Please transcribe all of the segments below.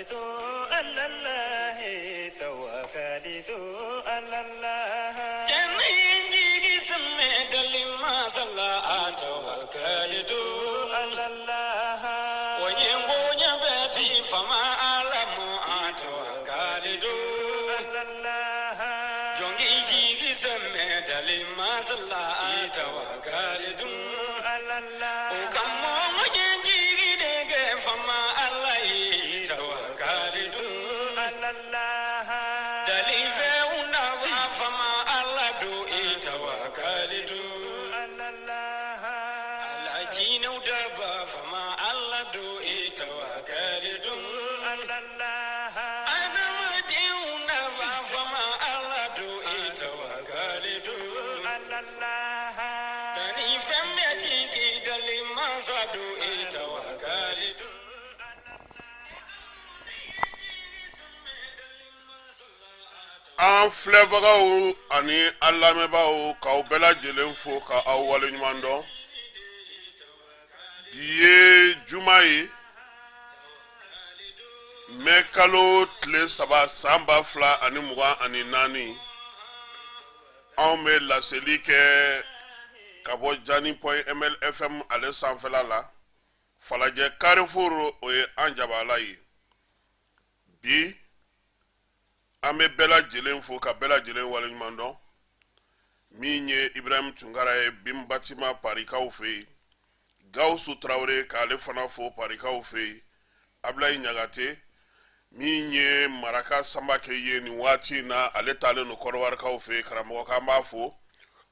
توكلت على الله توكلت على الله جميع جسم لما صلى توكلت على الله وينبو يبدي فما علم توكلت على الله جونجي جسم لما صلى توكلت على الله وكم وجنجي دغ فما الله توكلت على الله دليفنا فما الله دو توكلت على الله على جينو دبا فما الله دو توكلت على الله انا مديونا فما الله دو توكلت على الله دليفنا دلي ما زادو توكلت an filɛbagaw ani an lamɛnbagaw k'aw bɛɛ lajɛlen fo ka aw waleɲuman dɔn. Bi ye juma ye mɛ kalo tile 3 san 2024 anw bɛ laseli kɛ ka bɔ jani.ml fm ale sanfɛla la falajɛ Carrefour o ye an jabala ye. Bi an bɛ bɛɛ lajɛlen fo ka bɛɛ lajɛlen waleɲuman dɔn. Min ye Ibrahim Tunkara ye Bim Bâtiment parikaw fɛ yen, Gawusu Tarawele k'ale fana fo parikaw fɛ yen, Ablaye Ɲagate min ye maraka sanba kɛ ye nin waati in na ale taalen no Kɔrɔwarikaw fɛ yen, karamɔgɔ k'an b'a fo.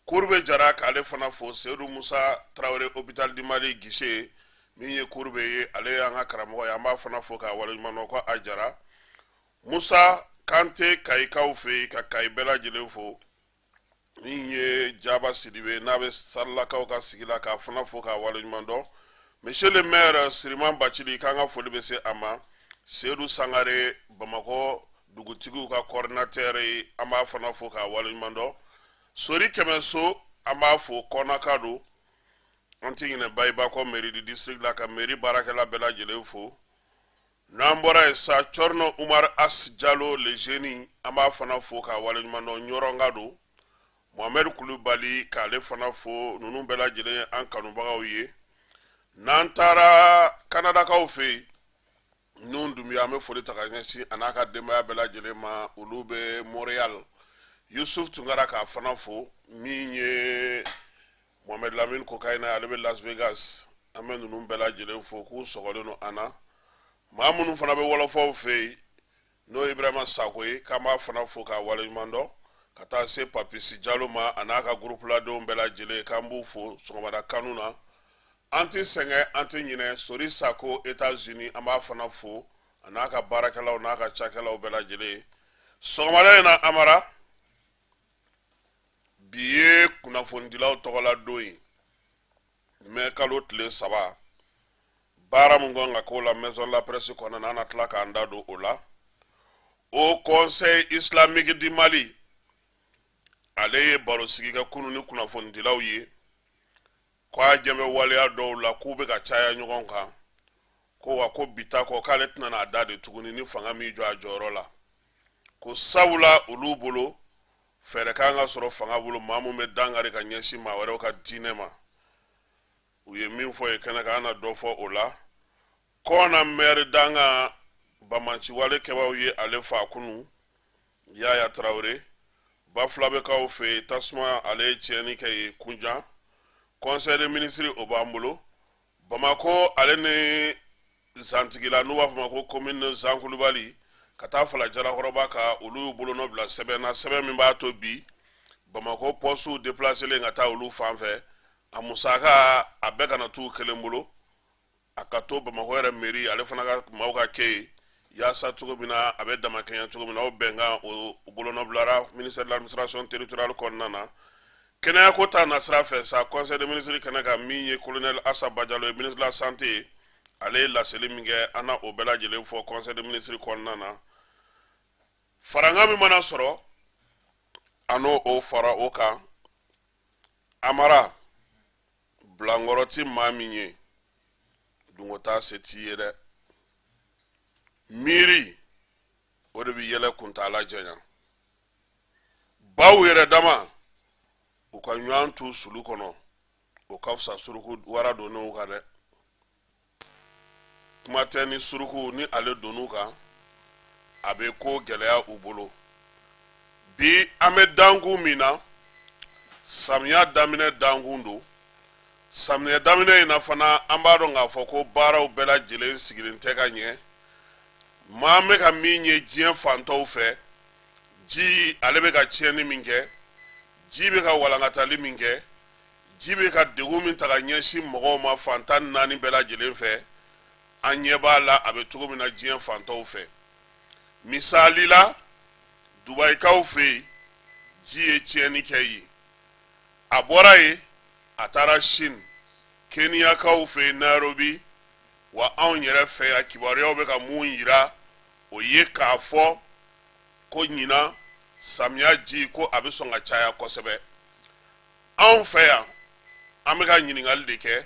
Kurbe Jara k'ale fana fo, Seydou Musa Tarawele Hôpital du Mali Guichet min ye Kurbe ye ale y'an ka karamɔgɔ ye, an b'a fana fo k'a waleɲuman dɔn ko a jara. Musa Kante Kayikaw fɛ yen ka Kayi bɛɛ lajɛlen fo. Min ye Jaba Sidibe n'a bɛ Sarilakaw ka sigi la k'a fana fo k'a waleɲuman dɔn. Monsieur le maire Siriman Bacili k'an ka foli bɛ se a ma. Seydou Sangare Bamakɔ dugutigiw ka coordinateur ye, an b'a fana fo k'a waleɲuman dɔn. Sori Kɛmɛso an b'a fo Kɔnaka don. An tɛ ɲinɛ Bayibakɔ mairie du district la ka mairie baarakɛla bɛɛ lajɛlen fo. N'an bɔra yen sa Cɔrɔnɔ Umar As Jalo le jeune an b'a fana fo k'a waleɲuman dɔn, Ɲɔrɔnka don. Mohamed Kulubali k'ale fana fo, ninnu bɛɛ lajɛlen ye an kanubagaw ye. N'an taara Kanadakaw fɛ yen, ninnu Dunbiya an bɛ foli ta ka ɲɛsin a n'a ka denbaya bɛɛ lajɛlen ma, olu bɛ Montréal. Yusuf Tunkara k'a fana fo, min ye Mohamed Lamine Kokayina ale bɛ Las Vegas, an bɛ ninnu bɛɛ lajɛlen fo k'u sɔgɔlen don an na. Maa minnu fana bɛ wɔlɔfɔw fɛ yen n'o ye Ibrahima Sako ye k'an b'a fana fo k'a waleɲuman dɔn, ka taa se Papisi Jalo ma a n'a ka groupe ladenw bɛɛ lajɛlen k'an b'u fo sɔgɔmada kanu na. An tɛ sɛgɛn an tɛ ɲinɛ, Sori Sako États-Unis an b'a fana fo a n'a ka baarakɛlaw n'a ka cakɛlaw bɛɛ lajɛlen. Sɔgɔmada in na Amara, bi ye kunnafonidilaw tɔgɔla don ye mɛ kalo tile 3 baara mun kan ka k'o la Maison la Presse kɔnɔna na, an na tila k'an da don o la. Au Conseil Islamique du Mali ale ye baro sigi kɛ kunu ni kunnafonidilaw ye k'a jɛmɛ waleya dɔw la k'u bɛ ka caya ɲɔgɔn kan, ko wa ko bita kɔ k'ale tɛna n'a da de tuguni ni fanga min jɔ a jɔyɔrɔ la, ko sabula olu bolo fɛɛrɛ kan ka sɔrɔ fanga bolo maa mun bɛ dangari ka ɲɛsin maa wɛrɛw ka diinɛ ma. U ye min fɔ ye kɛnɛ kan, an na dɔ fɔ o la. Kɔna maire danga bamanciwale kɛbaw ye ale fa kunu, Yaya Traoré. Bafulabekaw fɛ yen tasuma ale ye tiɲɛni kɛ ye Kunjan. Conseil des ministres o b'an bolo. Bamako ale ni Zantigila n'u b'a fɔ ma ko commune Zankulubali ka taa fala Jalakɔrɔba ka olu y'u bolonɔ bila sɛbɛn na, sɛbɛn min b'a to bi Bamako postu déplacelen ka taa olu fan fɛ. A musaka a bɛɛ kana t'u kelen bolo, a ka to Bamakɔ yɛrɛ mairie ale fana ka maaw ka kɛ yen yaasa cogo min na a bɛ damakɛɲɛ cogo min na, o bɛnkan o bolonɔ bilara ministère de l'administration territoriale kɔnɔna na. Kɛnɛya ko ta nasira fɛ sa Conseil des ministres kɛnɛ kan min ye colonel Assa Bajalo ye ministre de la santé, ale ye laseli min kɛ an na o bɛɛ lajɛlen fɔ Conseil des ministres kɔnɔna na. Faranga min mana sɔrɔ an n'o fara o kan. Amara Blankɔrɔ ti maa min ye dungo t'a se t'i ye dɛ, miiri o de bi yɛlɛ kuntala jɛnya baw yɛrɛ dama u ka ɲɔgɔn tu sulu kɔnɔ o ka fisa suruku wara donn'u kan dɛ kuma tɛ ni suruku ni ale donn'u kan a bɛ ko gɛlɛya u bolo bi an bɛ dankun min na samiya daminɛ dankun don samiya daminɛ in na fana an b'a dɔn k'a fɔ ko baaraw bɛɛ lajɛlen sigilen tɛ ka ɲɛ maa bɛ ka min ye diɲɛ fantɔw fɛ ji ale bɛ ka tiɲɛni min kɛ ji bɛ ka walankatali min kɛ ji bɛ ka degun min ta ka ɲɛsin mɔgɔw ma fantan naani bɛɛ lajɛlen fɛ an ɲɛ b'a la a bɛ cogo min na diɲɛ fantɔw fɛ misali la dubayikaw fɛ yen ji ye tiɲɛni kɛ yen a bɔra yen a taara Sine Keniyakaw fɛ yen Nairobi wa anw yɛrɛ fɛ yan kibaruyaw bɛ ka mun yira o ye k'a fɔ ko ɲinan samiya ji ko a bɛ sɔn ka caya kosɛbɛ anw fɛ yan an bɛ ka ɲininkali de kɛ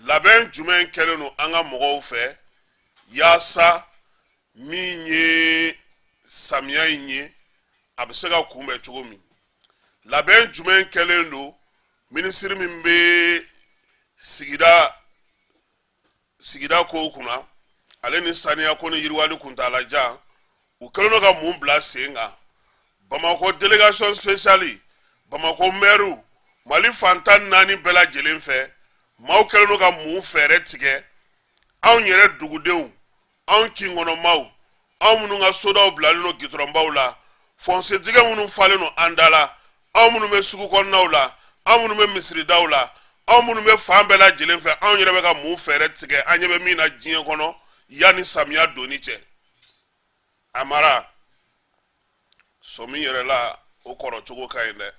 labɛn jumɛn kɛlen don an ka mɔgɔw fɛ yaasa min ye samiya in ye a bɛ se ka kunbɛn cogo min labɛn jumɛn kɛlen don minisiri min bɛ sigida kow kunna ale ni saniya ko ni yiriwali kuntalajan u kɛlen don ka mun bila sen kan Bamako délégation spéciale Bamako maire Mali fantan naani bɛɛ lajɛlen fɛ maaw kɛlen don ka mun fɛɛrɛ tigɛ anw yɛrɛ dugudenw anw kinkɔnɔmaw anw minnu ka sodaw bilalen don gitɔrɔnbaw la fɔnsetigɛ minnu falen don an da la anw minnu bɛ sugu kɔnɔnaw la anw minnu bɛ misiridaw la anw minnu bɛ fan bɛɛ lajɛlen fɛ anw yɛrɛ bɛ ka mun fɛɛrɛ tigɛ an ɲɛ bɛ min na diɲɛ kɔnɔ yanni samiya donni cɛ a mara sɔmi yɛrɛ la o kɔrɔcogo ka ɲi dɛ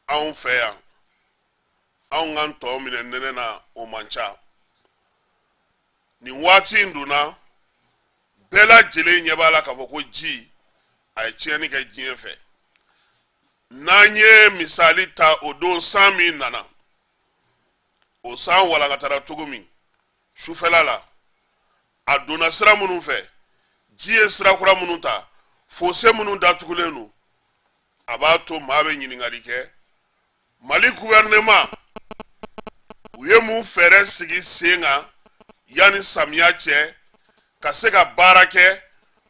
anw fɛ yan anw ka tɔw minɛ nɛnɛ na o man ca nin waati in donna bɛɛ lajɛlen ɲɛ b'a la k'a fɔ ko ji a ye tiɲɛni kɛ diɲɛ fɛ n'an ye misali ta o don san min nana o san walankatara cogo min sufɛla la a donna sira minnu fɛ ji ye sira kura minnu ta fosse minnu datugulen don a b'a to maa bɛ ɲininkali kɛ Mali gouvernement u ye mun fɛɛrɛ sigi sen kan yanni samiya cɛ ka se ka baara kɛ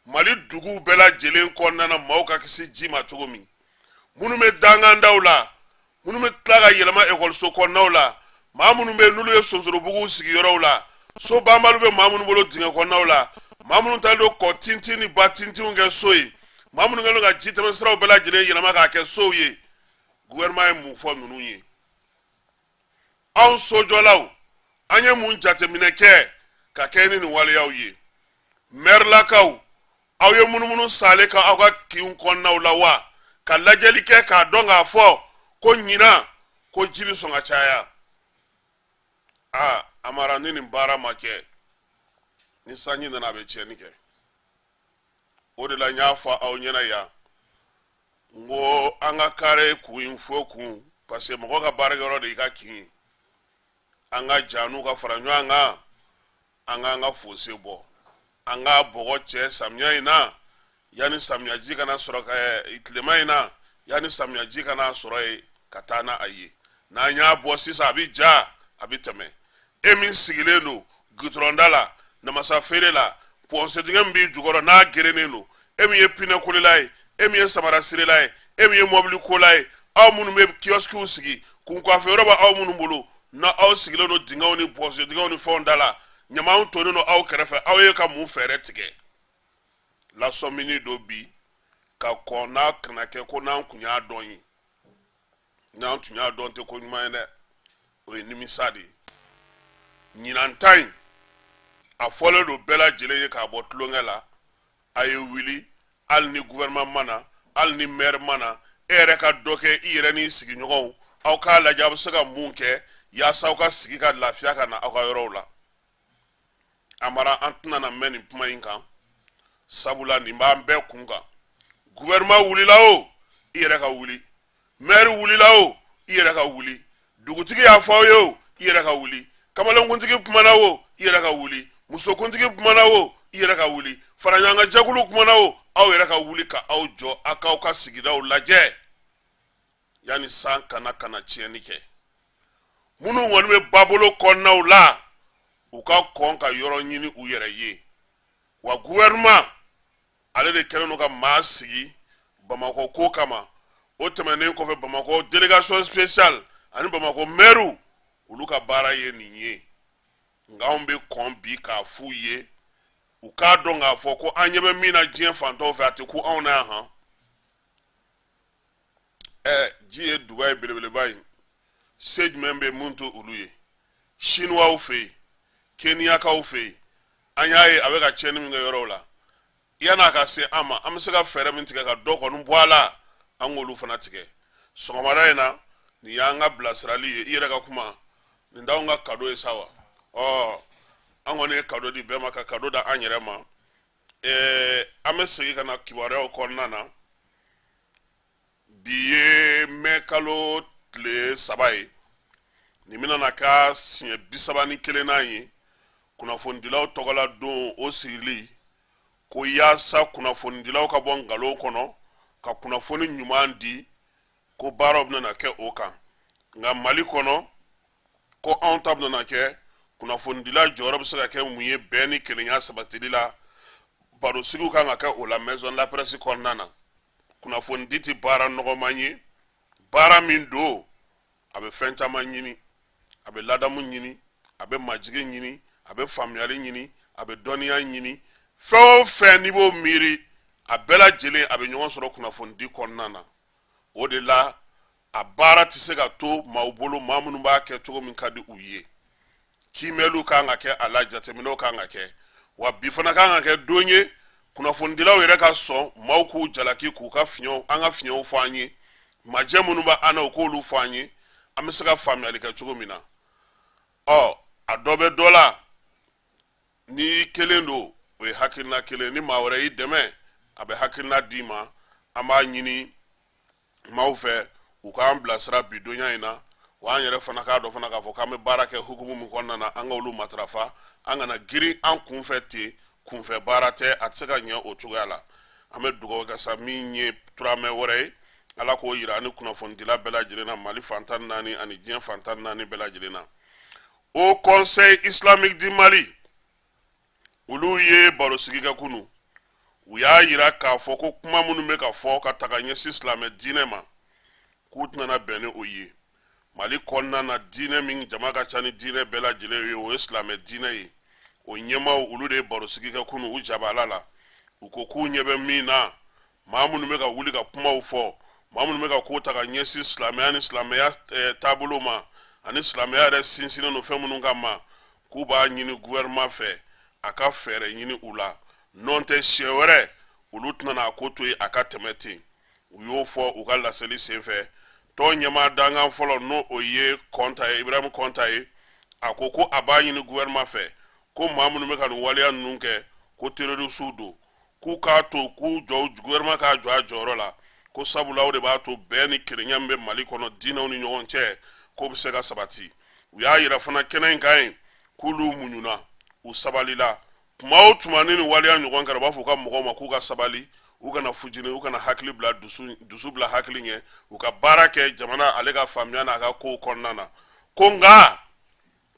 Mali duguw bɛɛ lajɛlen kɔnɔna na maaw ka kisi ji ma cogo min minnu bɛ dangandaw la minnu bɛ tila ka yɛlɛma ekɔliso kɔnɔnaw la maa minnu bɛ n'olu ye sonsorobuguw sigiyɔrɔw la so banbaliw bɛ maa minnu bolo dingɛ kɔnɔnaw la maa minnu talen don kɔ tintin ni ba tintinw kɛ so ye maa minnu kɛlen don ka ji tɛmɛsiraw bɛɛ lajɛlen yɛlɛma k'a kɛ sow ye gouvernement ye mun fɔ ninnu ye anw sojɔlaw an ye mun jateminɛ kɛ ka kɛ ni nin waleyaw ye mairelakaw aw ye munumunu sale ka aw ka kinw kɔnɔnaw la wa ka lajɛli kɛ k'a dɔn k'a fɔ ko ɲinan ko ji bɛ sɔn ka caya a mara ni nin baara ma kɛ ni sanji nana a bɛ tiɲɛni kɛ o de la n y'a fɔ aw ɲɛna yan n ko an ka kare kun in fo kun parce que mɔgɔ ka baarakɛyɔrɔ de y'i ka kin ye an ka janu ka fara ɲɔgɔn kan an k'an ka fosse bɔ an ka bɔgɔ cɛ samiya in na yanni samiyaji kana sɔrɔ tilema in na yanni samiyaji kana sɔrɔ yen ka taa n'a ye n'an y'a bɔ sisan a bɛ ja a bɛ tɛmɛ e min sigilen don gitɔrɔnda la namasa feere la pɔnsetigɛ min b'i jukɔrɔ n'a gerennen don e min ye pinɛkolela ye e min ye samara sirela ye e min ye mɔbili kola ye aw minnu bɛ kiosquiw sigi kunkanfɛyɔrɔ bɛ aw minnu bolo na aw sigilen don dingɛw ni pɔnsetigɛw ni fɛnw da la ɲamaw tonnen don aw kɛrɛfɛ aw ye ka mun fɛɛrɛ tigɛ lasɔmini do bi ka kɔn n'a kana kɛ ko n'an kun y'a dɔn ye n'an tun y'a dɔn tɛ ko ɲuman ye dɛ o ye nimisa de ye ɲinan ta in a fɔlen don bɛɛ lajɛlen ye k'a bɔ tulonkɛ la a ye wuli hali ni gouvernement mana hali ni maire mana e yɛrɛ ka dɔ kɛ i yɛrɛ n'i sigiɲɔgɔnw aw k'a lajɛ a bɛ se ka mun kɛ yaasa aw ka sigi ka lafiya ka na aw ka yɔrɔw la a mara an tɛna na mɛn nin kuma in kan sabula nin b'an bɛɛ kun kan gouvernement wulila o i yɛrɛ ka wuli maire wulila o i yɛrɛ ka wuli dugutigi y'a fɔ aw ye o i yɛrɛ ka wuli kamalenkuntigi kumana o i yɛrɛ ka wuli musokuntigi kumana o i yɛrɛ ka wuli faraɲanga jɛkulu kumana o aw yɛrɛ ka wuli ka aw jɔ a k'aw ka sigidaw lajɛ yani san kana tiɲɛni kɛ minnu kɔni bɛ babolo kɔnɔnaw la u ka kɔn ka yɔrɔ ɲini u yɛrɛ ye wa gouvernement ale de kɛlen don ka maa sigi Bamako ko kama o tɛmɛnen kɔfɛ Bamako délégation spéciale ani Bamako maire olu ka baara ye nin ye nka anw bɛ kɔn bi k'a f'u ye u k'a dɔn k'a fɔ ko an ɲɛ bɛ min na diɲɛ fantanw fɛ a tɛ ku anw na yan han ji ye Dubayi belebeleba ye se jumɛn bɛ mun to olu ye Chinois fɛ yen Kenyakaw fɛ yen an y'a ye a bɛ ka tiɲɛni min kɛ yɔrɔw la yan'a ka se an ma an bɛ se ka fɛɛrɛ min tigɛ ka dɔ kɔni bɔ a la an k'olu fana tigɛ sɔgɔmada in na nin y'an ka bilasirali ye i yɛrɛ ka kuma nin t'anw ka cadeau ye sa wa an kɔni ye cadeau di bɛɛ ma ka cadeau da an yɛrɛ ma an bɛ segin ka na kibaruyaw kɔnɔna na bi ye mai kalo tile 3 ye nin bɛna na k'a siɲɛ 31 ye kunnafonidilaw tɔgɔla don o sigili ko yaasa kunnafonidilaw ka bɔ nkalon kɔnɔ ka kunnafoni ɲuman di ko baaraw bɛna kɛ o kan nka Mali kɔnɔ ko anw ta bɛna kɛ kunnafonidila jɔyɔrɔ bɛ se ka kɛ mun ye bɛn ni kelenya sabatili la barosigiw kan ka kɛ o la maison de la presse kɔnɔna na kunnafonidi tɛ baara nɔgɔman ye baara min don a bɛ fɛn caman ɲini a bɛ ladamu ɲini a bɛ majigi ɲini a bɛ faamuyali ɲini a bɛ dɔnniya ɲini fɛn o fɛn n'i b'o miiri a bɛɛ lajɛlen a bɛ ɲɔgɔn sɔrɔ kunnafonidi kɔnɔna na o de la a baara tɛ se ka to maaw bolo maa minnu b'a kɛ cogo min ka di u ye kiimɛliw kan ka kɛ a la jateminɛw kan ka kɛ wa bi fana kan ka kɛ don ye kunnafonidilaw yɛrɛ ka sɔn maaw k'u jalaki k'u ka fiɲɛw an ka fiɲɛw fɔ an ye majɛ minnu b'an na u k'olu fɔ an ye an bɛ se ka faamuyali kɛ cogo min na a dɔ bɛ dɔ la ni kelen don o ye hakilina kelen ni maa wɛrɛ y'i dɛmɛ a bɛ hakilina d'i ma an b'a ɲini maaw fɛ u k'an bilasira bi donya in na wa an yɛrɛ fana k'a dɔn fana k'a fɔ k'an bɛ baara kɛ hukumu min kɔnɔna na an ka olu matarafa an kana girin an kunfɛ ten kunfɛ baara tɛ a tɛ se ka ɲɛ o cogoya la an bɛ dugawu kɛ sa min ye turamɛ wɛrɛ ye ala k'o yira ani kunnafonidila bɛɛ lajɛlen na Mali fan 14 ani diɲɛ fan 14 bɛɛ lajɛlen na Au Conseil islamique du Mali olu ye barosigi kɛ kunu u y'a yira k'a fɔ ko kuma minnu bɛ ka fɔ ka taga ɲɛsin silamɛ diinɛ ma k'u tɛna bɛn ni o ye Mali kɔnɔna na diinɛ min jama ka ca ni diinɛ bɛɛ lajɛlen ye o ye silamɛ diinɛ ye o ɲɛmaaw olu de ye barosigi kɛ kunu u jabala la u ko k'u ɲɛ bɛ min na maa minnu bɛ ka wuli ka kumaw fɔ maa minnu bɛ ka ko ta ka ɲɛsin silamɛya ni silamɛya taabolo ma ani silamɛya yɛrɛ sinsinnen no fɛn minnu kama k'u b'a ɲini gouvernement fɛ a ka fɛɛrɛ ɲini u la n'o tɛ siɲɛ wɛrɛ olu tɛna a ko to yen a ka tɛmɛ ten u y'o fɔ u ka laseli senfɛ tɔn ɲɛmaa dankan fɔlɔ n'o o ye Kɔnta ye Ibrahim Kɔnta ye a ko ko a b'a ɲini gouvernement fɛ ko maa minnu bɛ ka nin waleya ninnu kɛ ko terroriste don k'u k'a to k'u jɔ gouvernement k'a jɔ a jɔyɔrɔ la ko sabula o de b'a to bɛn ni kelenya min bɛ Mali kɔnɔ diinɛw ni ɲɔgɔn cɛ k'o bɛ se ka sabati u y'a yira fana kɛnɛ in kan yen k'olu muɲuna u sabalila tuma o tuma ni nin waleya ɲɔgɔn kɛra u b'a fɔ u ka mɔgɔw ma k'u ka sabali u kana fujini u kana hakili bila dusu bila hakili ɲɛ u ka baara kɛ jamana ale ka faamuya n'a ka kow kɔnɔna na ko nka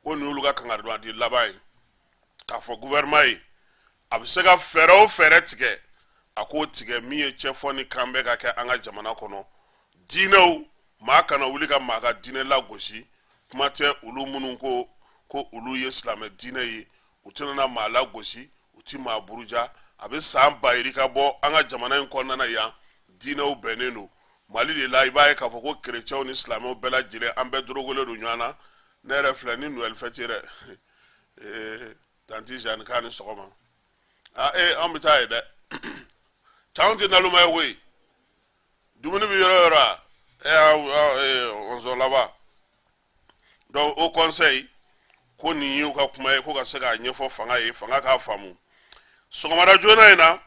ko nin y'olu ka kangarida laban ye k'a fɔ gouvernement ye a bɛ se ka fɛɛrɛ o fɛɛrɛ tigɛ a k'o tigɛ min ye cɛfɔ ni kan bɛ ka kɛ an ka jamana kɔnɔ diinɛw maa kana wuli ka maa ka diinɛ lagosi kuma tɛ olu minnu ko olu ye silamɛ diinɛ ye u tɛna maa lagosi u ti maa buruja a bɛ san bayiri ka bɔ an ka jamana in kɔnɔna yan diinɛw bɛnnen don Mali de la i b'a ye k'a fɔ ko kerecɛnw ni silamɛw bɛɛ lajɛlen an bɛɛ dorogolen don ɲɔgɔn na ne yɛrɛ filɛ ni Noël fête yɛrɛ tanti Jeanne k'a ni sɔgɔma an bɛ taa ye dɛ t'anw tɛ naloma ye koyi dumuni bɛ yɔrɔ yɔrɔ on sɔn laban donc au conseil ko nin y'u ka kuma ye ko ka se k'a ɲɛfɔ fanga ye fanga k'a faamu sɔgɔmada joona in na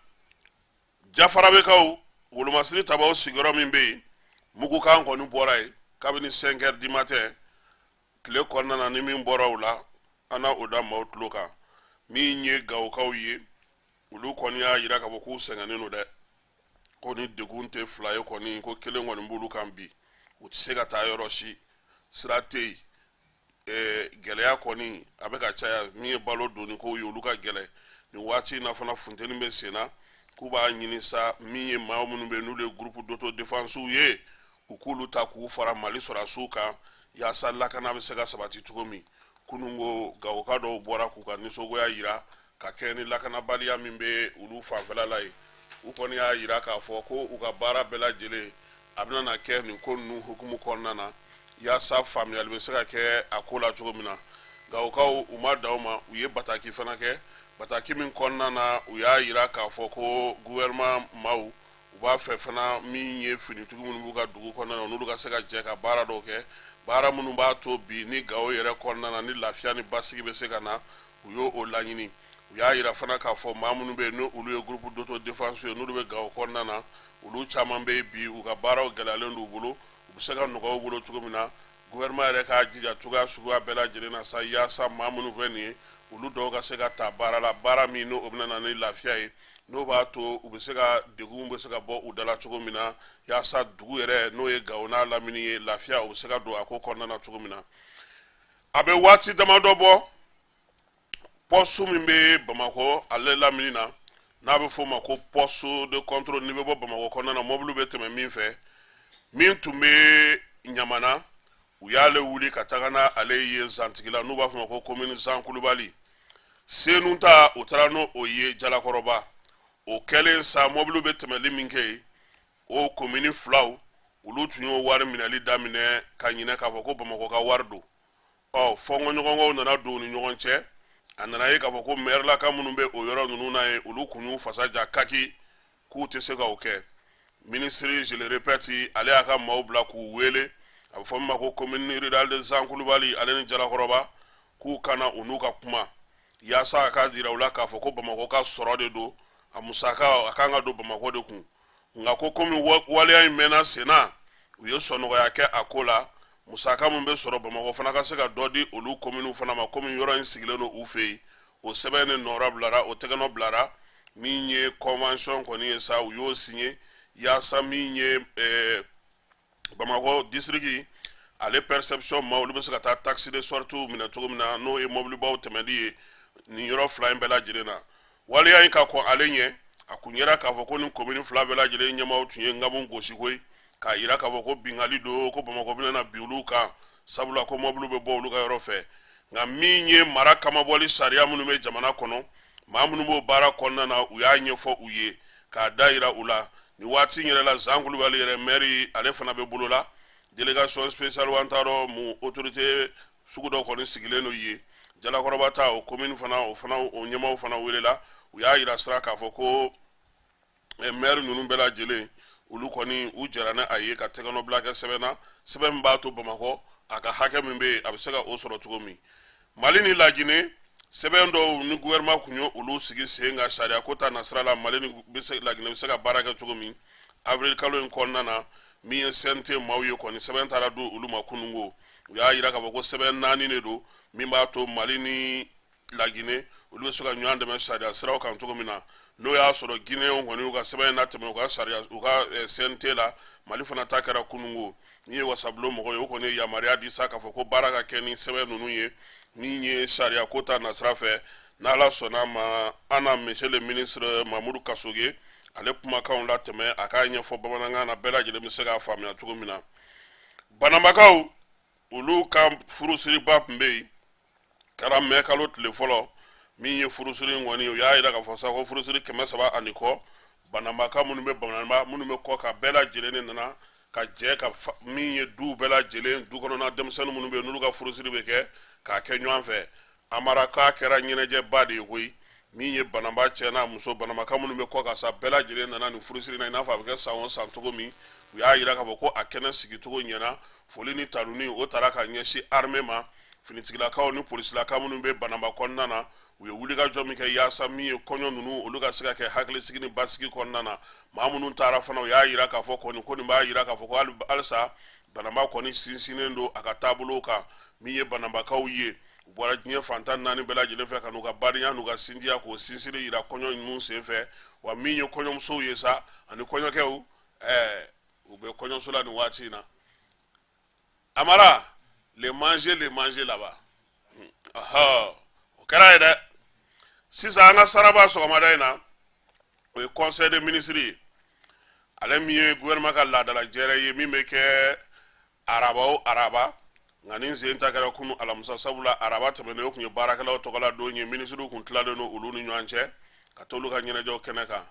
Jafarabekaw wolomasiri tabaw sigiyɔrɔ min bɛ yen mugukan kɔni bɔra yen kabini 5 heures du matin tile kɔnɔna na ni min bɔra o la an na o da maaw tulo kan min ye gawokaw ye olu kɔni y'a yira k'a fɔ k'u sɛgɛnnen don dɛ ko ni degun tɛ fila ye kɔni ko kelen kɔni b'olu kan bi u tɛ se ka taa yɔrɔ si sira tɛ yen gɛlɛya kɔni a bɛ ka caya min ye balo donni kow ye olu ka gɛlɛ nin waati in na fana funteni bɛ sen na k'u b'a ɲini sa min ye maa minnu bɛ yen n'olu ye groupe d'autodéfense ye u k'olu ta k'u fara mali sɔrɔdasiw kan yaasa lakana bɛ se ka sabati cogo min kununko gawoka dɔw bɔra k'u ka nisɔngoya yira ka kɛ ni lakanabaliya min bɛ olu fanfɛla la ye u kɔni y'a yira k'a fɔ ko u ka baara bɛɛ lajɛlen a bɛna na kɛ nin ko ninnu hukumu kɔnɔna na yaasa faamuyali bɛ se ka kɛ a ko la cogo min na gawokaw u ma dan o ma u ye bataki fana kɛ bataki min kɔnɔna na u y'a yira k'a fɔ ko gouvernement maaw u b'a fɛ fana min ye finitigi minnu b'u ka dugu kɔnɔna na n'olu ka se ka jɛ ka baara dɔw kɛ baara minnu b'a to bi ni gawo yɛrɛ kɔnɔna na ni lafiya ni basigi bɛ se ka na u y'o laɲini u y'a yira fana k'a fɔ maa minnu bɛ yen n'olu ye groupe d'autodéfense ye n'olu bɛ gawo kɔnɔna na olu caman bɛ yen bi u ka baaraw gɛlɛyalen d'u bolo u bɛ se ka nɔgɔya u bolo cogo min na gouvernement yɛrɛ k'a jija cogoya suguya bɛɛ lajɛlen na sa yaasa maa minnu fɛ nin ye olu dɔw ka se ka ta baara la baara min n'o bɛna na ni lafiya ye n'o b'a to u bɛ se ka degun bɛ se ka bɔ u dala cogo min na yaasa dugu yɛrɛ n'o ye gawo n'a lamini ye lafiya u bɛ se ka don a ko kɔnɔna na cogo min na a bɛ waati damadɔ bɔ poste min bɛ bamakɔ ale lamini na n'a bɛ f'o ma ko poste de contrôle n'i bɛ bɔ bamakɔ kɔnɔna na mobili bɛ tɛmɛ min fɛ min tun bɛ ɲamana u y'ale wuli ka taga n'ale ye Zantigila n'u b'a fɔ o ma ko commune Zan Kulubali senu ta u taara n'o ye Jalakɔrɔba o kɛlen sa mobili bɛ tɛmɛli min kɛ yen o commune filaw olu tun y'o wari minɛli daminɛ ka ɲinɛ k'a fɔ ko bamakɔ ka wari don fɔnkɔɲɔgɔnw nana don u ni ɲɔgɔn cɛ a nana ye k'a fɔ ko maire-laka minnu bɛ o yɔrɔ ninnu na ye olu kun y'u fasa ja kaki k'u tɛ se ka o kɛ ministre je le répète ale y'a ka maaw bila k'u wele a bɛ fɔ min ma ko commune rurale de Zan Kulubali ale ni Jalakɔrɔba k'u kana u n'u ka kuma yaasa a ka jira u la k'a fɔ ko bamakɔ ka sɔrɔ de don a musaka a kan ka don bamakɔ de kun nka ko komi waleya in mɛnna sen na u ye sɔnɔgɔya kɛ a ko la musaka min bɛ sɔrɔ bamakɔ fana ka se ka dɔ di olu kominiw fana ma komi yɔrɔ in sigilen don u fɛ yen o sɛbɛn ni nɔra bilara o tɛgɛnɔ bilara min ye convention kɔni ye sa u y'o signé yaasa min ye bamakɔ district ale perception ma olu bɛ se ka taa taxe de sortie minɛ cogo min na n'o ye mobilibaw tɛmɛli ye nin yɔrɔ fila in bɛɛ lajɛlen na waleya in ka kɔn ale ɲɛ a kun yera k'a fɔ ko nin commune fila bɛɛ lajɛlen ɲɛmaaw tun ye ngamu gosi koyi k'a yira k'a fɔ ko bingali don ko bamakɔ bɛna na bin olu kan sabula ko mobili bɛ bɔ olu ka yɔrɔ fɛ nka min ye mara kamabɔli sariya minnu bɛ jamana kɔnɔ maa minnu b'o baara kɔnɔna na u y'a ɲɛfɔ u ye k'a da yira u la nin waati in yɛrɛ la Zan Kulubali yɛrɛ maire ale fana bɛ bolo la délégation spéciale an t'a dɔn mun autorité sugu dɔ kɔni sigilen don ye Jalakɔrɔba ta o commune fana o ɲɛmaaw fana welela u y'a yira sira k'a fɔ ko maire ninnu bɛɛ lajɛlen olu kɔni u jɛra ni a ye ka tɛgɛnɔ bila kɛ sɛbɛn na sɛbɛn min b'a to bamakɔ a ka hakɛ min bɛ yen a bɛ se ka o sɔrɔ cogo min mali ni laginɛ sɛbɛn dɔw ni gouvernement kun ye olu sigi sen ka sariya ko ta nasira la mali ni laginɛ bɛ se ka baara kɛ cogo min avril kalo in kɔnɔna na min ye CNT maaw ye kɔni sɛbɛn taara don olu ma kununko u y'a yira k'a fɔ ko sɛbɛn 4 de don min b'a to mali ni laginɛ olu bɛ se ka ɲɔgɔn dɛmɛ sariya siraw kan cogo min na n'o y'a sɔrɔ Guinéenw kɔni u ka sɛbɛn na tɛmɛ u ka sariya u ka CNT la mali fana ta kɛra kununko ni ye wasabulon mɔgɔ ye o kɔni ye yamaruya di sa k'a fɔ ko baara ka kɛ ni sɛbɛn ninnu ye min ye sariya ko ta nasira fɛ n'ala sɔnna ma an na monsieur le ministre Mamadou Kasoge ale kumakanw la tɛmɛ a k'a ɲɛfɔ bamanankan na bɛɛ lajɛlen bɛ se k'a faamuya cogo min na bananbagaw olu ka furusiriba tun bɛ yen kɛra mai kalo tile fɔlɔ min ye furusiri in kɔni u y'a yira k'a fɔ sa ko furusiri 300 ani kɔ bananbaka minnu bɛ bamananba minnu bɛ kɔ ka bɛɛ lajɛlen de nana ka jɛ ka min ye du bɛɛ lajɛlen du kɔnɔna denmisɛnnin minnu bɛ yen n'olu ka furusiri bɛ kɛ k'a kɛ ɲɔgɔn fɛ amaraka kɛra ɲɛnajɛba de ye koyi min ye bananba cɛ n'a muso bananbaka minnu bɛ kɔ ka sa bɛɛ lajɛlen nana nin furusiri na i n'a fɔ a bɛ kɛ san o san cogo min u y'a yira k'a fɔ ko a kɛnɛ sigicogo ɲɛna foli ni tanuni o taara ka ɲɛsin armée ma finitigilakaw ni polisilaka minnu bɛ bananba kɔnɔna na u ye wulikajɔ min kɛ yaasa min ye kɔɲɔ ninnu olu ka se ka kɛ hakilisigi ni basigi kɔnɔna na maa minnu taara fana u y'a yira k'a fɔ kɔni ko nin b'a yira k'a fɔ ko halisa bananba kɔni sinsinnen don a ka taabolow kan min ye bananbakaw ye bɔra diɲɛ fantan naani bɛɛ lajɛlen fɛ ka n'u ka badenya n'u ka sinjiya k'o sinsiri yira kɔɲɔ ninnu senfɛ wa min ye kɔɲɔmusow ye sa ani kɔɲɔkɛw u bɛ kɔɲɔso la nin waati in na amara les manger là-bas o kɛra ye dɛ sisan an ka saraba sɔgɔmada in na o ye conseil des ministres ye ale min ye gouvernement ka laadalajɛrɛ ye min bɛ kɛ araba o araba nka nin sen ta kɛra kunu alamisa sabula araba tɛmɛnen o tun ye baarakɛlaw tɔgɔla don ye ministres kun tilalen don olu ni ɲɔgɔn cɛ ka t'olu ka ɲɛnajɛw kɛnɛ kan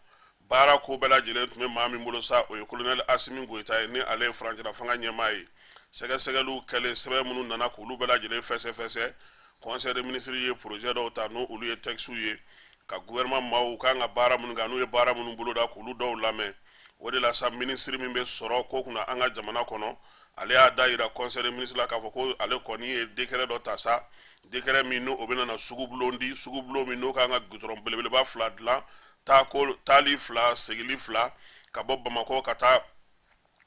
baara ko bɛɛ lajɛlen tun bɛ maa min bolo sa o ye colonel Asimi Goyita ye ni ale ye furancɛla fanga ɲɛmaa ye sɛgɛsɛgɛliw kɛlen sɛbɛn minnu nana k'olu bɛɛ lajɛlen fɛsɛfɛsɛ conseil des ministres ye projet dɔw ta n'olu ye textes ye ka gouvernement maaw kan ka baara minnu kan n'u ye baara minnu boloda k'olu dɔw lamɛn o de la sa ministre min bɛ sɔrɔ ko kunna an ka jamana kɔnɔ ale y'a da yira conseil des ministres la k'a fɔ ko ale kɔni ye décret dɔ ta sa décret min n'o bɛ na sugubulon di sugubulon min n'o kan ka goudron belebeleba 2 dilan taali 2 segili 2 ka bɔ Bamakɔ ka taa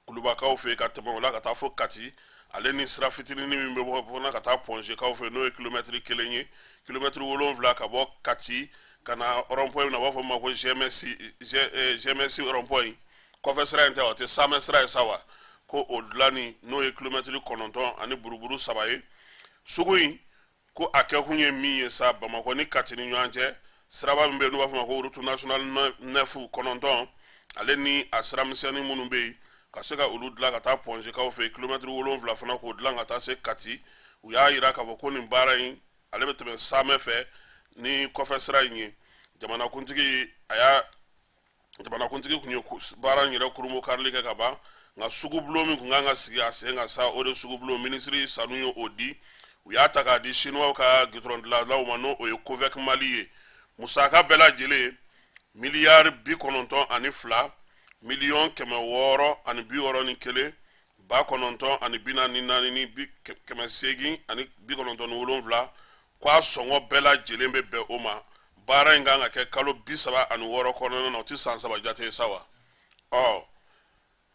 Kulubakaw fɛ ka tɛmɛ o la ka taa fo Kati ale ni sira fitinin min bɛ bɔ fana ka taa Pɔnzekaw fɛ n'o ye kilomètre 1 ye kilomètre 7 ka bɔ Kati ka na rond-point na b'a fɔ ma ko GMS rond-point kɔfɛ sira in tɛ o tɛ Samɛ sira ye sa wa ko o dilanni n'o ye kilomètre 9 ani buruburu 3 ye sugu in ko a kɛkun ye min ye sa Bamakɔ ni Kati ni ɲɔgɔn cɛ siraba min bɛ yen n'u b'a fɔ ma ko route nationale 9 9 ale ni a sira misɛnnin minnu bɛ yen ka se ka olu dilan ka taa Pɔnzekaw fɛ kilomètre 7 fana k'o dilan ka taa se Kati u y'a yira k'a fɔ ko nin baara in ale bɛ tɛmɛ Samɛ fɛ ni kɔfɛ sira in ye jamanakuntigi kun ye baara in yɛrɛ kurumo karili kɛ ka ban nka sugubulon min kun kan ka sigi a sen kan sa o de sugubulon minisiri sanu ye o di u y'a ta k'a di chinois ka goudron dilanlaw ma n'o ye Covec Mali ye musaka bɛɛ lajɛlen miliyari 92 miliyɔn 661 944 ni 897 k'a sɔngɔ bɛɛ lajɛlen bɛ bɛn o ma baara in kan ka kɛ kalo 36 kɔnɔna na o tɛ san 3 jate ye sa wa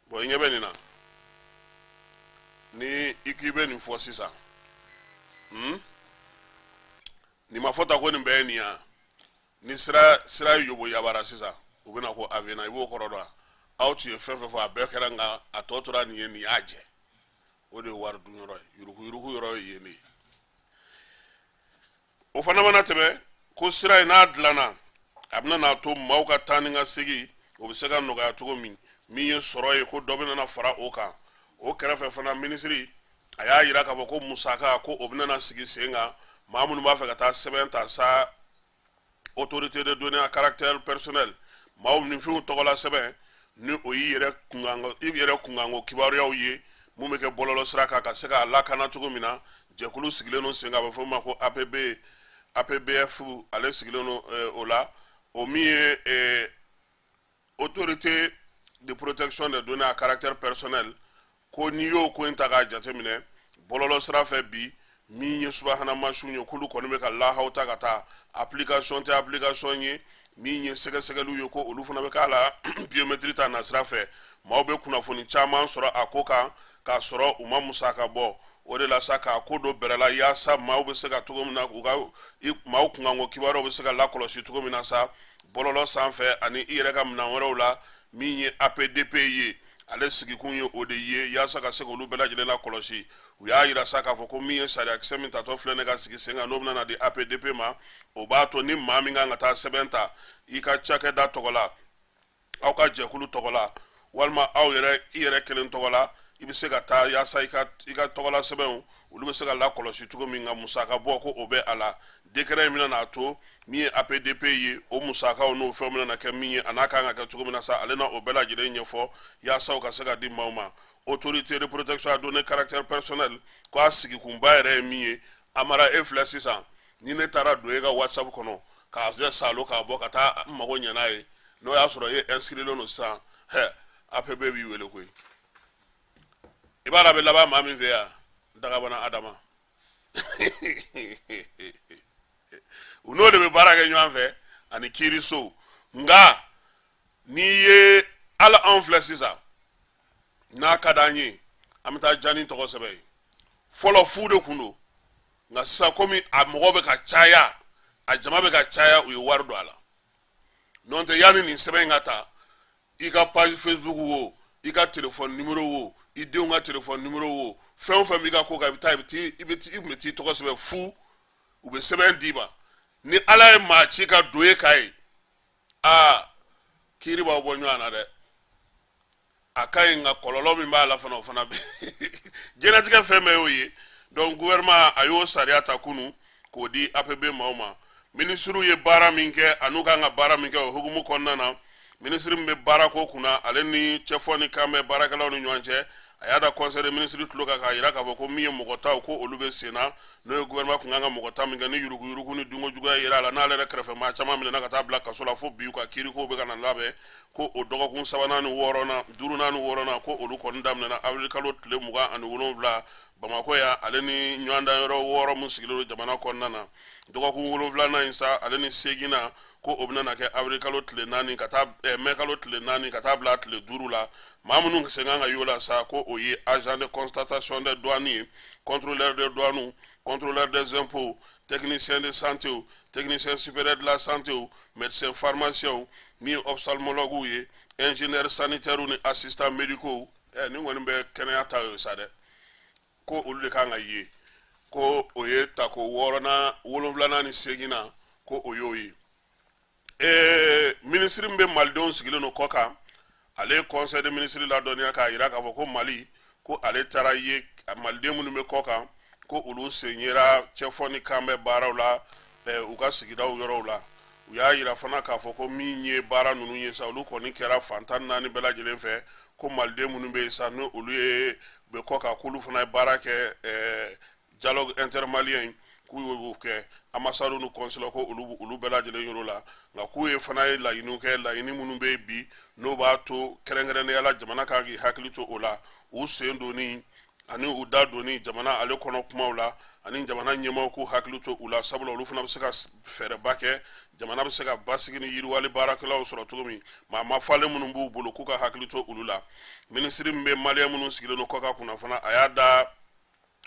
bon i ɲɛ bɛ nin na ni i k'i bɛ nin fɔ sisan nin ma fɔ ta ko nin bɛɛ ye nin ya ni sira ye yobo yabara sisan u bɛna ko avena i b'o kɔrɔ dɔn aw tun ye fɛn fɛn fɔ a bɛɛ kɛra nka a tɔ tora nin ye nin y'a jɛ o de ye wari dun yɔrɔ ye yurugu yɔrɔ ye yen de ye o fana mana tɛmɛ ko sira in n'a dilanna a bɛna n'a to maaw ka taa ni ka segin o bɛ se ka nɔgɔya cogo min ye sɔrɔ ye ko dɔ bɛna fara o kan o kɛrɛfɛ fana minisiri a y'a yira k'a fɔ ko musaka ko o bɛna sigi sen kan maa minnu b'a fɛ ka taa sɛbɛn ta sa autorité de données à caractère personnel maaw ni fɛnw tɔgɔla sɛbɛn ni o y'i yɛrɛ kunkanko kibaruyaw ye mun bɛ kɛ bɔlɔlɔ sira kan ka se k'a lakana cogo min na jɛkulu sigilen don sen kan a bɛ fɔ o ma ko APBF ale sigilen don o la o min ye autorité de protection des données à caractère personnel ko n'i y'o ko in ta k'a jateminɛ bɔlɔlɔ sira fɛ bi min ye subahana mansinw ye k'olu kɔni bɛ ka lahaw ta ka taa application tɛ application ye min ye sɛgɛsɛgɛliw ye ko olu fana bɛ k'a la biométrie ta nasira fɛ maaw bɛ kunnafoni caman sɔrɔ a ko kan k'a sɔrɔ u ma musaka bɔ o de la sa k'a ko dɔ bɛrɛ la yaasa maaw bɛ se ka cogo min na u ka maaw kunkanko kibaruyaw bɛ se ka lakɔlɔsi cogo min na sa bɔlɔlɔ sanfɛ ani i yɛrɛ ka minɛn wɛrɛw la min ye APDP ye ale sigikun ye o de ye yaasa ka se k'olu bɛɛ lajɛlen lakɔlɔsi u y'a yira sa k'a fɔ ko min ye sariyakisɛ min tatɔ filɛ ne ka sigi sen kan n'o bɛna na di APDP ma o b'a to ni maa min kan ka taa sɛbɛn ta i ka cakɛda tɔgɔ la aw ka jɛkulu tɔgɔ la walima i yɛrɛ kelen tɔgɔ la i bɛ se ka taa yaasa i ka tɔgɔla sɛbɛnw olu bɛ se ka lakɔlɔsi cogo min nka musaka bɔ ko o bɛ a la décret in bɛna n'a to min ye APDP ye o musakaw n'o fɛnw bɛna na kɛ min ye a n'a kan ka kɛ cogo min na sa ale na o bɛɛ lajɛlen ɲɛfɔ yaasa o ka se ka di maaw ma autorité de protection à données caractère personnel ko a sigikunba yɛrɛ ye min ye amara e filɛ sisan ni ne taara don e ka WhatsApp kɔnɔ k'a jɛ salo k'a bɔ ka taa n mago ɲɛ n'a ye n'o y'a sɔrɔ e inscrit len don sisan APB b'i wele koyi i b'a la a bɛ laban maa min fɛ yan dagabana Adama u n'o de bɛ baara kɛ ɲɔgɔn fɛ ani kiiriso nka n'i ye ala anw filɛ sisan n'a ka d'an ye an bɛ taa jani tɔgɔ sɛbɛn ye fɔlɔ fu de kun don nga sa komi a mɔgɔ bɛ ka caya a jama bɛ ka caya u ye wari don a la n'o tɛ yanni nin sɛbɛn in ka ta i ka page Facebook wo i ka téléphone numéro wo i denw ka téléphone numéro wo fɛn o fɛn b'i ka ko kan i bɛ taa i kun bɛ t'i tɔgɔ sɛbɛn fu u bɛ sɛbɛn d'i ma ni ala ye maa ci ka don e ka ye kiiri b'aw bɔ ɲɔgɔn na dɛ a ka ɲi nka kɔlɔlɔ min b'a la fana o fana bɛ diɲɛlatigɛ fɛn bɛɛ y'o ye donc gouvernement a y'o sariya ta kunu k'o di APB maaw ma ministre ye baara min kɛ a n'u kan ka baara min kɛ o hukumu kɔnɔna na ministre min bɛ baara ko kunna ale ni cɛfɔ ni kan bɛ baarakɛlaw ni ɲɔgɔn cɛ a y'a da conseil des ministres tulo kan k'a jira k'a fɔ ko min ye mɔgɔ taw ko olu bɛ sen na n'o ye gouvernement kun kan ka mɔgɔ ta min kɛ ni yuruguyurugu ni dunko juguya yera a la n'ale yɛrɛ kɛrɛfɛ maa caman minɛna ka taa bila kaso la fo bi u ka kiiri ko bɛ ka na labɛn ko o dɔgɔkun 3nan ni 6nan 5nan ni 6nan ko olu kɔni daminɛna avril kalo tile 27 Bamako ya ale ni ɲɔgɔn dan yɔrɔ 6 mun sigilen don jamana kɔnɔna na dɔgɔkun 7nan in sa ale ni 8nan ko o bɛna na kɛ avril kalo tile 4 ka taa mai kalo tile 4 ka taa bila tile 5 la maa minnu sen kan ka y'o la sa ko o ye agent de constatation des douanes ye contrôleur des douanes contrôleur des impôts technicien de santé technicien supérieur de la santé médecin pharmacien min ye ophtalmologue ye ingénieur sanitaire ni assistant médicaux ni kɔni bɛ kɛnɛya ta yo sa dɛ ko olu de kan ka ye ko o ye tako 6nan 7nan ni 8nan ko o y'o ye ministre min bɛ malidenw sigilen no kɔ kan ale conseil des ministres la dɔnniya k'a jira k'a fɔ ko Mali ko ale taara ye maliden minnu bɛ kɔ kan ko olu sen yera cɛfɔ ni kan bɛ baaraw la u ka sigidaw yɔrɔw la u y'a jira fana k'a fɔ ko min ye baara ninnu ye sa olu kɔni kɛra fantan 4 bɛɛ lajɛlen fɛ ko maliden minnu bɛ yen sa ni olu ye bɛ kɔ kan k'olu fana ye baara kɛ dialogue intermalien k'u y'o kɛ ambassade ni consulat ko olu bɛɛ lajɛlen yɔrɔ la nka k'u ye fana ye laɲiniw kɛ laɲini minnu bɛ yen bi n'o b'a to kɛrɛnkɛrɛnnenya la jamana kan k'i hakili to o la u sen donni ani u da donni jamana ale kɔnɔ kumaw la ani jamana ɲɛmaaw k'u hakili to u la sabula olu fana bɛ se ka fɛɛrɛba kɛ jamana bɛ se ka basigi ni yiriwali baarakɛlaw sɔrɔ cogo min maa ma falen minnu b'u bolo k'u ka hakili to olu la minisiri min bɛ maliyɛn minnu sigilen don kɔ kan kunna fana a y'a da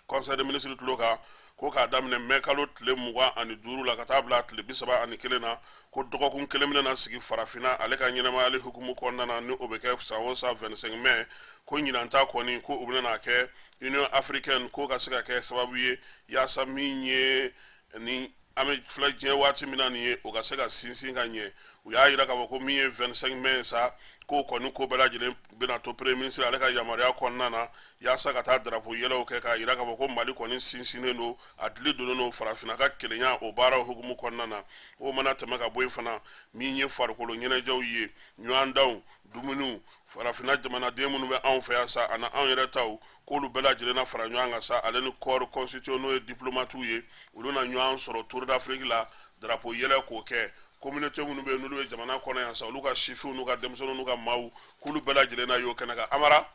conseil des ministres tulo kan ko k'a daminɛ mai kalo tile 25 la ka taa bila tile 31 na ko dɔgɔkun kelen bɛna sigi farafinna ale ka ɲɛnamayali hukumu kɔnɔna na ni o bɛ kɛ san o san 25 mai ko ɲinan ta kɔni ko o bɛna kɛ union africaine ko ka se ka kɛ sababu ye yaasa min ye ni an bɛ filɛ diɲɛ waati min na nin ye o ka se ka sinsin ka ɲɛ u y'a jira k'a fɔ ko min ye 25 mai sa ko kɔni ko bɛɛ lajɛlen bɛna to premier ministre ale ka yamaruya kɔnɔna na yaasa ka taa drapeau yɛlɛw kɛ k'a jira k'a fɔ ko Mali kɔni sinsinnen don a dili donnen don farafinna ka kelenya o baaraw hukumu kɔnɔna na o mana tɛmɛ ka bɔ yen fana min ye farikolo ɲɛnajɛw ye ɲɔgɔn danw dumuniw farafinna jamanaden minnu bɛ anw fɛ yan sa ani anw yɛrɛ taw k'olu bɛɛ lajɛlen na fara ɲɔgɔn kan sa ale ni corps constitué n'o ye diplomatiw ye olu na ɲɔgɔn sɔrɔ Tour d'Afrique la drapeau yɛlɛ k'o kɛ communauté minnu bɛ yen n'olu ye jamana kɔnɔ yan sa olu ka sifiw n'u ka denmisɛnninw n'u ka maaw k'olu bɛɛ lajɛlen na y'o kɛnɛ kan Amara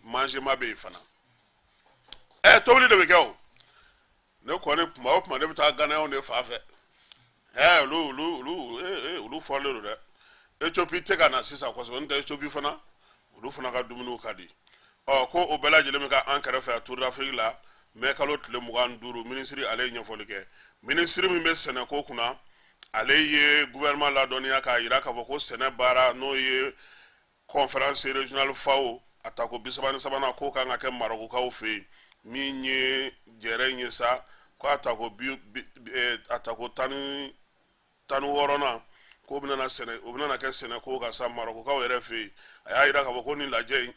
mangement bɛ yen fana tobili de bɛ kɛ o ne kɔni tuma o tuma ne bɛ taa Ganaw de fa fɛ olu fɔlen don dɛ Ethiopie tɛ ka na sisan kosɛbɛ n'o tɛ Ethiopie fana olu fana ka dumuniw ka di ko o bɛɛ lajɛlen bɛ ka an kɛrɛfɛ Tour d'Afrique la mai kalo tile 25 minisiri ale ye ɲɛfɔli kɛ minisiri min bɛ sɛnɛko kunna ale ye gouvernement ladɔnniya k'a jira k'a fɔ ko sɛnɛ baara n'o ye conférence régionale FAO a tako 33nan k'o kan ka kɛ Marokukaw fɛ yen min ye jɛrɛ in ye sa ko a tako 16nan k'o bɛna kɛ sɛnɛko kan sa Marokukaw yɛrɛ fɛ yen a y'a jira k'a fɔ ko nin lajɛ in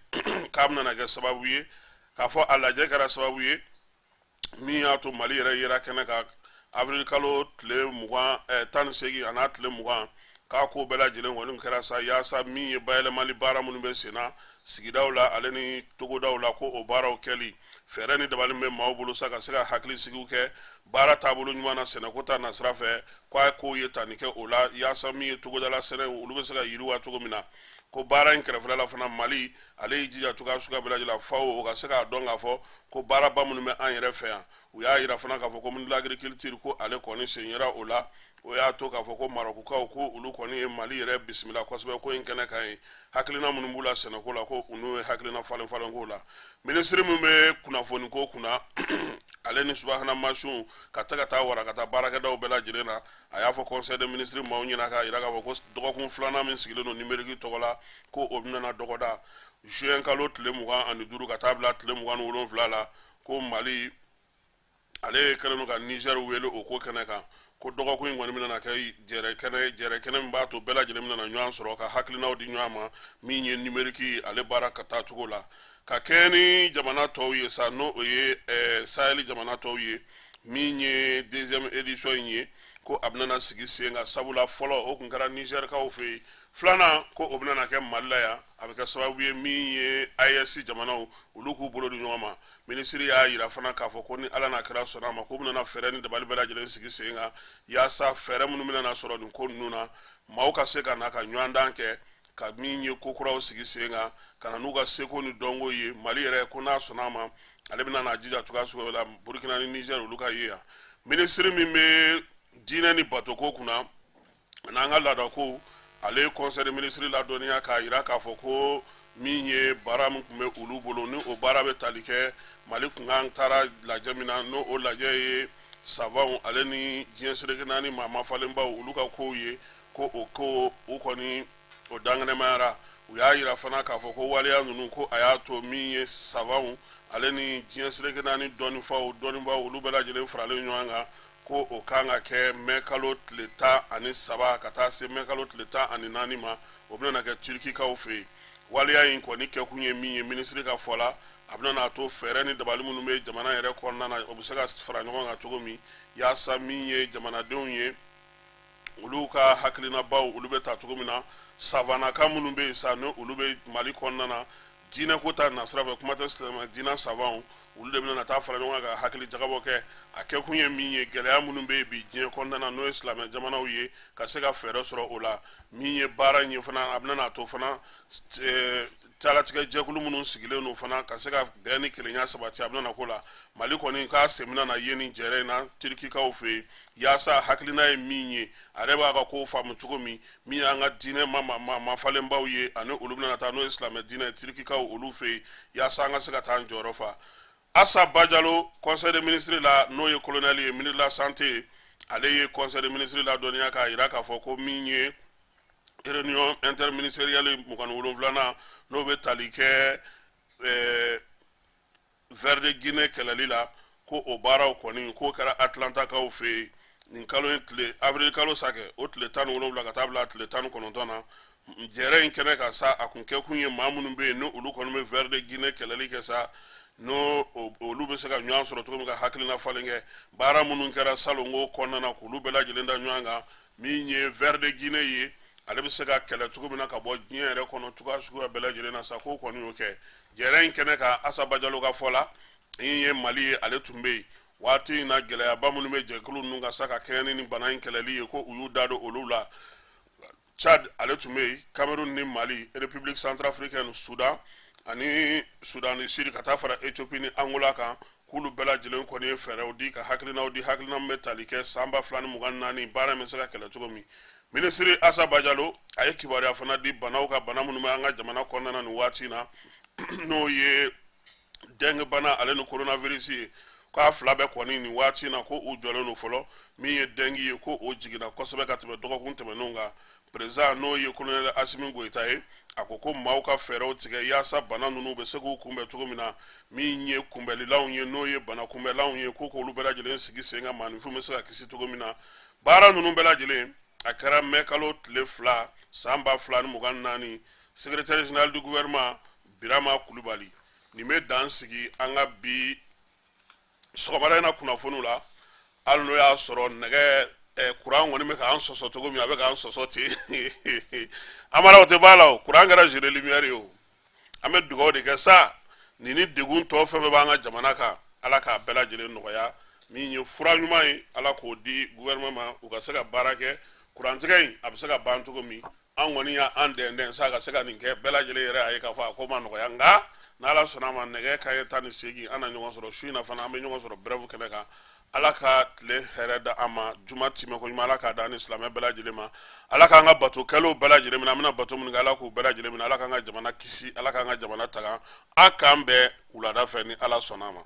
k'a bɛna kɛ sababu ye k'a fɔ a lajɛ kɛra sababu ye min y'a to Mali yɛrɛ yera kɛnɛ kan avril kalo tile 18 a n'a tile 20 k'a ko bɛɛ lajɛlen kɔni kɛra sa yaasa min ye bayɛlɛmali baara minnu bɛ sen na sigidaw la ale ni togodaw la ko o baaraw kɛli fɛɛrɛ ni dabali bɛ maaw bolo sa ka se ka hakili sigiw kɛ baara taabolo ɲuman na sɛnɛko ta nasira fɛ k'a ko ye tani kɛ o la yaasa min ye togodala sɛnɛ olu bɛ se ka yiriwa cogo min na ko baara in kɛrɛfɛla la fana Mali ale y'i jija cogoya suguya bɛɛ lajɛlen FAO o ka se k'a dɔn k'a fɔ ko baaraba minnu bɛ an yɛrɛ fɛ yan u y'a jira fana k'a fɔ ko ministre de l'agriculture ko ale kɔni sen yera o la o y'a to k'a fɔ ko Marokukaw ko olu kɔni ye Mali yɛrɛ bisimila kosɛbɛ ko in kɛnɛ kan ye hakilina minnu b'u la sɛnɛko la ko olu ye hakilina falen-falen ko la minisiri min bɛ kunnafoni ko kunna ale ni subahana masun ka taa wara ka taa baarakɛdaw bɛɛ lajɛlen na a y'a fɔ conseil des ministres maaw ɲɛna k'a yira k'a fɔ ko dɔgɔkun filanan min sigilen don numérique tɔgɔ la ko o bɛna dɔgɔda juin kalo tile 25 ka taa bila tile 27 la ko Mali ale kɛlen don ka Niger wele o ko kɛnɛ kan ko dɔgɔkun in kɔni bɛna kɛ jɛrɛ kɛnɛ min b'a to bɛɛ lajɛlen bɛna ɲɔgɔn sɔrɔ ka hakilinaw di ɲɔgɔn ma min ye numérique ale baara ka taa cogo la ka kɛ ni jamana tɔw ye sa n'o o ye Sahel jamana tɔw ye min ye deuxième édition in ye ko a bɛna sigi sen kan sabula fɔlɔ o kun kɛra Nigerkaw fɛ yen filanan ko o bɛna kɛ Mali la yan a bɛ kɛ sababu ye min ye IS jamanaw olu k'u bolo di ɲɔgɔn ma minisiri y'a yira fana k'a fɔ ko ni Ala n'a kɛra sɔnna a ma ko bɛna fɛɛrɛ ni dabali bɛɛ lajɛlen sigi sen kan yaasa fɛɛrɛ minnu bɛna sɔrɔ nin ko ninnu na maaw ka se ka na ka ɲɔgɔn dan kɛ ka min ye ko kuraw sigi sen kan ka na n'u ka seko ni dɔnko ye Mali yɛrɛ ko n'a sɔnna a ma ale bɛna n'a jija cogoya sugu la Burkina ni Niger olu ka ye yan minisiri min bɛ diinɛ ni batoko kunna n'an ka laadako ale ye conseil des ministres ladɔnniya k'a yira k'a fɔ ko min ye baara min tun bɛ olu bolo ni o baara bɛ tali kɛ Mali kun kan taara lajɛ min na n'o o lajɛ ye savanw ale ni diɲɛ seleke naani maa mafalenbaw olu ka kow ye ko o ko u kɔni o danganɛmayara u y'a yira fana k'a fɔ ko waleya ninnu ko a y'a to min ye savanw ale ni diɲɛ seleke naani dɔnnibaw olu bɛɛ lajɛlen faralen ɲɔgɔn kan ko o kan ka kɛ mɛ kalo tile 13 ka taa se mɛ kalo tile 14 ma o bɛna kɛ Turkikaw fɛ yen waleya in kɔni kɛkun ye min ye minisiri ka fɔ la a bɛna n'a to fɛɛrɛ ni dabali minnu bɛ jamana yɛrɛ kɔnɔna na o bɛ se ka fara ɲɔgɔn kan cogo min yaasa min ye jamanadenw ye olu ka hakilinabaw olu bɛ ta cogo min na savanaka minnu bɛ yen sa ni olu bɛ Mali kɔnɔna na diinɛ ko ta nasira fɛ kuma tɛ silamɛ diinɛ savanw olu de bɛna taa fara ɲɔgɔn kan ka hakili jagabɔ kɛ a kɛkun ye min ye gɛlɛya minnu bɛ yen bi diɲɛ kɔnɔna na n'o ye silamɛ jamanaw ye ka se ka fɛɛrɛ sɔrɔ o la min ye baara in ye fana a bɛna n'a to fana taalatigɛ jɛkulu minnu sigilen don fana ka se ka bɛn ni kelenya sabati a bɛna na ko la Mali kɔni k'a sen bɛna na ye nin jɛrɛ in na Turkikaw fɛ yen yaasa hakilina ye min ye a yɛrɛ b'a ka kow faamu cogo min y'an ka diinɛ mafalenbaw ye ani olu bɛna taa n'o ye silamɛ diinɛ Turkikaw olu fɛ yen yaasa an ka se ka taa an jɔyɔrɔ fa Assa Bajalo conseil des ministres la n'o ye colonel ye ministre de la santé ale ye conseil des ministres la dɔnniya k'a yira k'a fɔ ko min ye réunion interministérielle 27 n'o bɛ tali kɛ vers de Guinée kɛlɛli la ko o baaraw kɔni k'o kɛra Atlantakaw fɛ yen nin kalo in tile avril kalo sa kɛ o tile 17 ka taa bila tile 19 na jɛrɛ in kɛnɛ kan sa a kun kɛkun ye maa minnu bɛ yen n'o olu kɔni bɛ vers de Guinée kɛlɛli kɛ sa no olu bɛ se ka ɲɔgɔn sɔrɔ cogo min ka hakilina falen kɛ baara minnu kɛra salongo kɔnɔna na k'olu bɛɛ lajɛlen da ɲɔgɔn kan min ye vers de Guinée ye ale bɛ se ka kɛlɛ cogo min na ka bɔ diɲɛ yɛrɛ kɔnɔ cogoya suguya bɛɛ lajɛlen na sa k'o kɔni y'o kɛ jɛrɛ in kɛnɛ kan Assa Bajalo ka fɔ la min ye Mali ye ale tun bɛ yen waati in na gɛlɛyaba minnu bɛ jɛkulu ninnu ka sa ka kɛɲɛ ni bana in kɛlɛli ye ko u y'u da don olu la Chad ale tun bɛ yen Cameroun ni Mali République centrafricaine Soudan ani Sudan du Sud ka taa fara Ethiopie ni Angola kan k'olu bɛɛ lajɛlen kɔni ye fɛɛrɛw di ka hakilinaw di hakilina min bɛ tali kɛ san 2024 baara in bɛ se ka kɛlɛ cogo min minisiri Assa Bajalo a ye kibaruya fana di banaw ka bana minnu bɛ an ka jamana kɔnɔna na nin waati in na n'o ye dengue bana ale ni coronavirus ye k'a fila bɛɛ kɔni nin waati in na ko u jɔlen don fɔlɔ min ye dengue ye ko o jiginna kosɛbɛ ka tɛmɛ dɔgɔkun tɛmɛnenw kan président n'o ye colonel Assimi Goïta ye a ko ko maaw ka fɛɛrɛw tigɛ yaasa bana ninnu bɛ se k'u kunbɛn cogo min na min ye kunbɛlilanw ye n'o ye bana kunbɛlanw ye ko k'olu bɛɛ lajɛlen sigi sen kan maaninfinw bɛ se ka kisi cogo min na baara ninnu bɛɛ lajɛlen a kɛra mɛ kalo tile 2 san 2024 secrétaire général du gouvernement Birama Kulibali nin bɛ dan sigi an ka bi sɔgɔmada in na kunnafoniw la hali n'o y'a sɔrɔ nɛgɛ kuran kɔni bɛ k'an sɔsɔ cogo min a bɛ k'an sɔsɔ ten amara o tɛ b'a la o kuran kɛra géré lumière ye o an bɛ dugawu de kɛ sa nin ni degun tɔ fɛn fɛn b'an ka jamana kan ala k'a bɛɛ lajɛlen nɔgɔya min ye fura ɲuman ye ala k'o di gouvernement ma u ka se ka baara kɛ kurantigɛ in a bɛ se ka ban cogo min an kɔni y'an dɛndɛn sa ka se ka nin kɛ bɛɛ lajɛlen yɛrɛ a ye k'a fɔ a ko ma nɔgɔya nka n'ala sɔnna a ma nɛgɛ kanɲɛ 18 an na ɲɔgɔn sɔrɔ su in na fana an bɛ ɲɔgɔn sɔrɔ brève kɛnɛ kan ala ka tile hɛrɛ da an ma juma timɛ ko ɲuman ala k'a da ni silamɛ bɛɛ lajɛlen ma ala k'an ka bato kɛlenw bɛɛ lajɛlen minɛ an bɛna bato minnu kɛ ala k'u bɛɛ lajɛlen minɛ ala k'an ka jamana kisi ala k'an ka jamana taga a k'an bɛn wulada fɛ ni ala sɔnna a ma